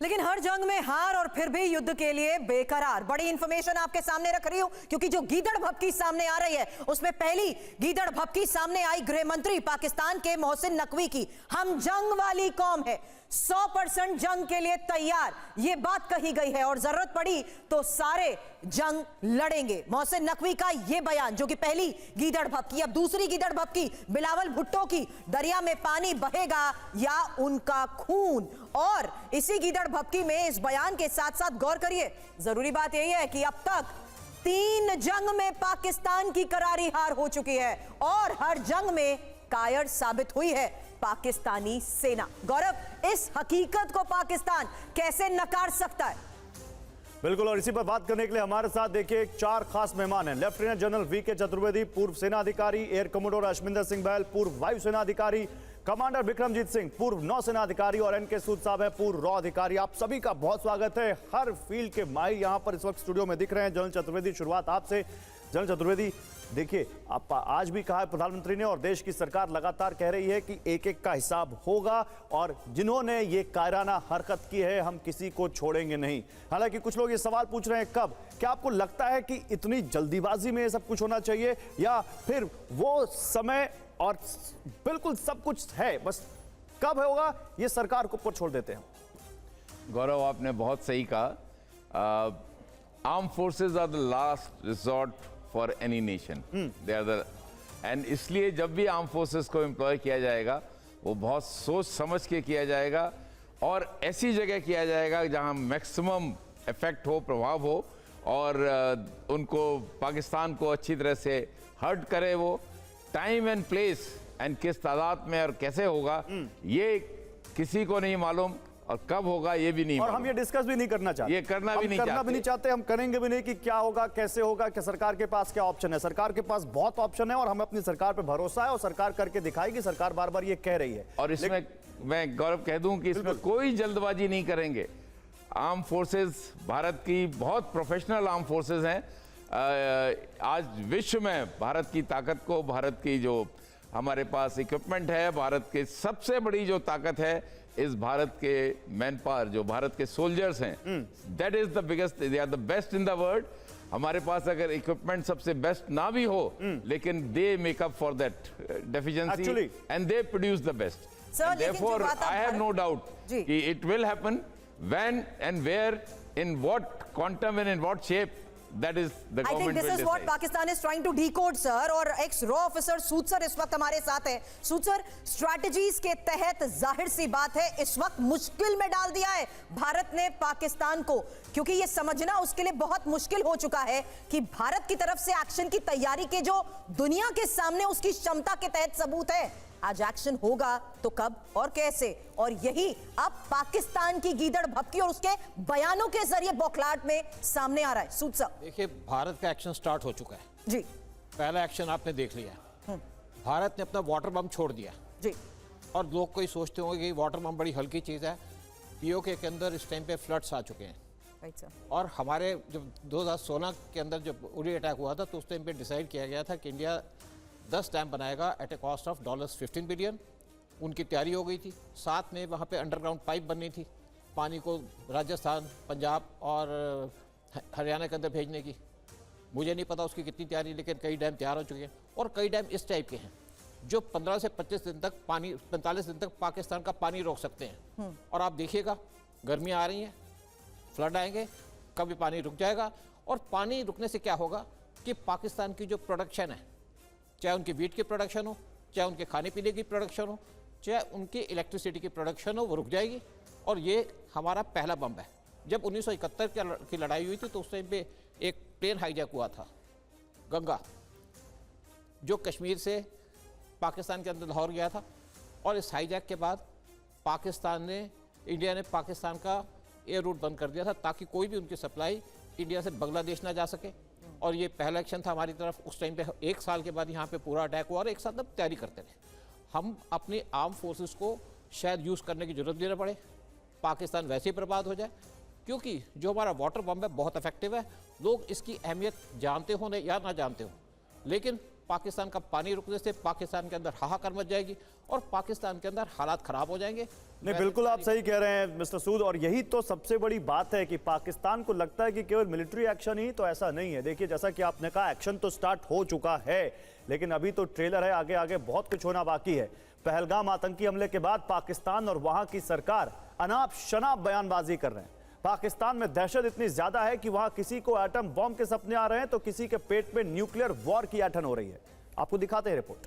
लेकिन हर जंग में हार और फिर भी युद्ध के लिए बेकरार। बड़ी इंफॉर्मेशन आपके सामने रख रही हूं क्योंकि जो गीदड़ भभकी सामने आ रही है उसमें पहली गीदड़ भभकी सामने आई गृह मंत्री पाकिस्तान के मोहसिन नकवी की। हम जंग वाली कौम है, 100% जंग के लिए तैयार, यह बात कही गई है और जरूरत पड़ी तो सारे जंग लड़ेंगे। मोहसिन नकवी का यह बयान, जो कि पहली गीदड़ भभकी। अब दूसरी गीदड़ भभकी बिलावल भुट्टो की, दरिया में पानी बहेगा या उनका खून। और इसी गीदड़ भभकी में इस बयान के साथ साथ गौर करिए, जरूरी बात यही है कि अब तक 3 जंग में पाकिस्तान की करारी हार हो चुकी है और हर जंग में कायर साबित हुई है पाकिस्तानी सेना। गौरव, इस हकीकत को पाकिस्तान कैसे नकार सकता है? बिल्कुल, और इसी पर बात करने के लिए हमारे साथ देखिए 4 खास मेहमान हैं। लेफ्टिनेंट जनरल वीके चतुर्वेदी, पूर्व सेना अधिकारी, एयर कमोडोर अशमिंदर सिंह बहल, पूर्व वायु सेना अधिकारी, कमांडर विक्रमजीत सिंह, पूर्व नौसेना अधिकारी, और एनके सूद साहब है, पूर्व रॉ अधिकारी। आप सभी का बहुत स्वागत है। हर फील्ड के माहिर यहां पर इस वक्त स्टूडियो में दिख रहे हैं। जनरल चतुर्वेदी, शुरुआत आपसे। जनरल चतुर्वेदी, देखिए, आप आज भी कहा है प्रधानमंत्री ने और देश की सरकार लगातार कह रही है कि एक एक का हिसाब होगा और जिन्होंने ये कायराना हरकत की है हम किसी को छोड़ेंगे नहीं। हालांकि कुछ लोग ये सवाल पूछ रहे हैं कब, क्या आपको लगता है कि इतनी जल्दीबाजी में ये सब कुछ होना चाहिए या फिर वो समय और बिल्कुल सब कुछ है, बस कब होगा ये सरकार को ऊपर छोड़ देते हैं? गौरव, आपने बहुत सही कहा। Arm forces are the last resort for any nation. They are the, and इसलिए जब भी आर्म फोर्सेस को एम्प्लॉय किया जाएगा वो बहुत सोच समझ के किया जाएगा और ऐसी जगह किया जाएगा जहां मैक्सिमम इफेक्ट हो, प्रभाव हो और उनको पाकिस्तान को अच्छी तरह से हर्ट करे। वो टाइम एंड प्लेस एंड किस तादाद में और कैसे होगा ये किसी को नहीं मालूम और कब होगा ये भी नहीं और हम ये डिस्कस भी नहीं करना चाहते, ये करना भी नहीं चाहते, हम करेंगे भी नहीं कि क्या होगा, कैसे होगा, कि सरकार के पास क्या ऑप्शन है। सरकार के पास बहुत ऑप्शन है और हमें अपनी सरकार पे भरोसा है और सरकार करके दिखाएगी। सरकार बार बार ये कह रही है। और इसमें मैं गौरव कह दूं कि इसमें कोई जल्दबाजी नहीं करेंगे। आर्म फोर्सेस भारत की बहुत प्रोफेशनल आर्म फोर्सेस हैं। आज विश्व में भारत की ताकत को, भारत की जो हमारे पास इक्विपमेंट है, भारत के सबसे बड़ी जो ताकत है इस भारत के मैन पावर, जो भारत के सोल्जर्स हैं, that is the biggest, they are the best in the world. हमारे पास अगर इक्विपमेंट सबसे बेस्ट ना भी हो लेकिन they make up for that deficiency and they produce the best. Therefore, I have no doubt कि it will happen when and where, in what quantum and in what shape. That is the government. I think this is what Pakistan is trying to decode, sir. और ex raw officer सूद sir इस वक्त हमारे साथ है। सूद sir, strategies के तहत जाहिर सी बात है इस वक्त मुश्किल में डाल दिया है भारत ने पाकिस्तान को, क्योंकि ये समझना उसके लिए बहुत मुश्किल हो चुका है कि भारत की तरफ से एक्शन की तैयारी के जो दुनिया के सामने उसकी क्षमता के तहत सबूत है, आज एक्शन होगा तो कब और कैसे। और यही अब पाकिस्तान की गीदड़ भभकी और उसके बयानों के जरिए बौखलाहट में सामने आ रहा है। सूद साहब, देखिए, भारत का एक्शन स्टार्ट हो चुका है जी। पहला एक्शन आपने देख लिया, भारत ने अपना वाटर बम छोड़ दिया जी। और लोग कोई सोचते होंगे कि वाटर बम बड़ी हल्की चीज है। पीओके के अंदर इस टाइम पे फ्लड्स आ चुके हैं और हमारे जब 2016 के अंदर जब उरी अटैक हुआ था तो उस टाइम पे डिसाइड किया गया था कि इंडिया 10 डैम बनाएगा at a cost of $15 billion. उनकी तैयारी हो गई थी। साथ में वहाँ पे अंडरग्राउंड पाइप बननी थी पानी को राजस्थान, पंजाब और हरियाणा के अंदर भेजने की। मुझे नहीं पता उसकी कितनी तैयारी, लेकिन कई डैम तैयार हो चुके हैं और कई डैम इस टाइप के हैं जो 15 से 25 दिन तक पानी, 45 दिन तक पाकिस्तान का पानी रोक सकते हैं। और आप देखिएगा, गर्मियाँ आ रही हैं, फ्लड आएंगे, कभी पानी रुक जाएगा। और पानी रुकने से क्या होगा कि पाकिस्तान की जो प्रोडक्शन है, चाहे उनकी वीट की प्रोडक्शन हो, चाहे उनके खाने पीने की प्रोडक्शन हो, चाहे उनकी इलेक्ट्रिसिटी की प्रोडक्शन हो, वो रुक जाएगी। और ये हमारा पहला बम है। जब 1971 की लड़ाई हुई थी तो उस टाइम पे एक प्लेन हाईजैक हुआ था, गंगा, जो कश्मीर से पाकिस्तान के अंदर लाहौर गया था। और इस हाईजैक के बाद इंडिया ने पाकिस्तान का एयर रूट बंद कर दिया था ताकि कोई भी उनकी सप्लाई इंडिया से बांग्लादेश ना जा सके। और ये पहला एक्शन था हमारी तरफ। उस टाइम पे 1 साल के बाद यहाँ पे पूरा अटैक हुआ और एक साथ अब तैयारी करते रहे। हम अपनी आर्म फोर्सेस को शायद यूज़ करने की जरूरत भी ना पड़े, पाकिस्तान वैसे ही बर्बाद हो जाए, क्योंकि जो हमारा वाटर बम है बहुत इफेक्टिव है। लोग इसकी अहमियत जानते हो या ना जानते हो, लेकिन पाकिस्तान का पानी रुकने से पाकिस्तान के अंदर हाहाकार मच जाएगी और पाकिस्तान के अंदर हालात खराब हो जाएंगे। नहीं, बिल्कुल आप सही कह रहे हैं मिस्टर सूद, और यही तो सबसे बड़ी बात है कि पाकिस्तान को लगता है कि केवल मिलिट्री एक्शन ही, तो ऐसा नहीं है। देखिए, जैसा कि आपने कहा, एक्शन तो स्टार्ट हो चुका है, लेकिन अभी तो ट्रेलर है, आगे आगे बहुत कुछ होना बाकी है। पहलगाम आतंकी हमले के बाद पाकिस्तान और वहां की सरकार अनाप शनाप बयानबाजी कर रहे हैं। पाकिस्तान में दहशत इतनी ज्यादा है कि वहां किसी को एटम बॉम्ब के सपने आ रहे हैं तो किसी के पेट में न्यूक्लियर वॉर की ऐंठन हो रही है। आपको दिखाते हैं रिपोर्ट।